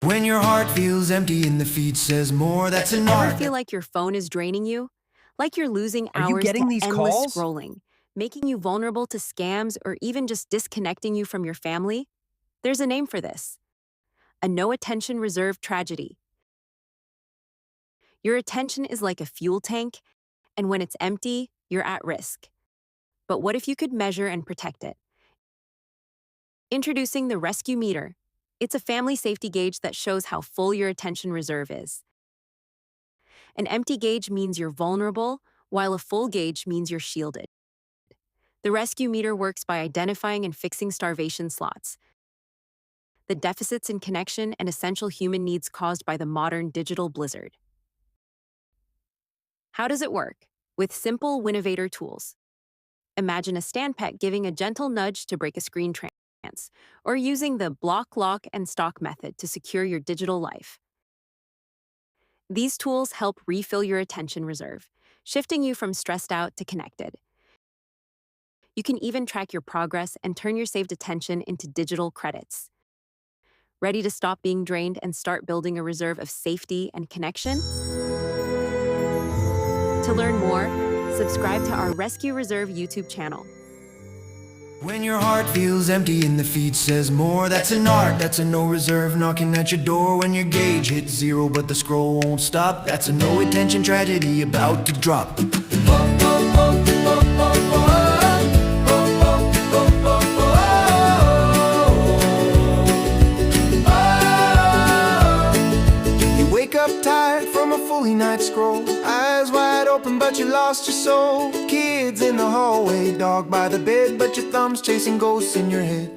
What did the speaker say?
When your heart feels empty and the feed says more, that's a Ever NART. feel like your phone is draining you? Like you're losing Are you hours to getting these endless calls? scrolling, making you vulnerable to scams or even just disconnecting you from your family? There's a name for this: a no attention reserve tragedy. Your attention is like a fuel tank, and when it's empty, you're at risk. But what if you could measure and protect it? Introducing the Rescue Meter. It's a family safety gauge that shows how full your attention reserve is. An empty gauge means you're vulnerable, while a full gauge means you're shielded. The Rescue Meter works by identifying and fixing starvation slots, the deficits in connection and essential human needs caused by the modern digital blizzard. How does it work? With simple Winnovator tools. Imagine a stand pet giving a gentle nudge to break a screen trance, or using the block, lock, and stock method to secure your digital life. These tools help refill your attention reserve, shifting you from stressed out to connected. You can even track your progress and turn your saved attention into digital credits. Ready to stop being drained and start building a reserve of safety and connection? To learn more, subscribe to our Rescue Reserve YouTube channel. When your heart feels empty and the feed says more, that's a NART. That's a no reserve knocking at your door. When your gauge hits zero but the scroll won't stop, that's a no attention tragedy about to drop. You wake up tired from a fully night scroll, eyes wide open but you lost your soul. Kids in the hallway, dog by the bed, but your thumb's chasing ghosts in your head.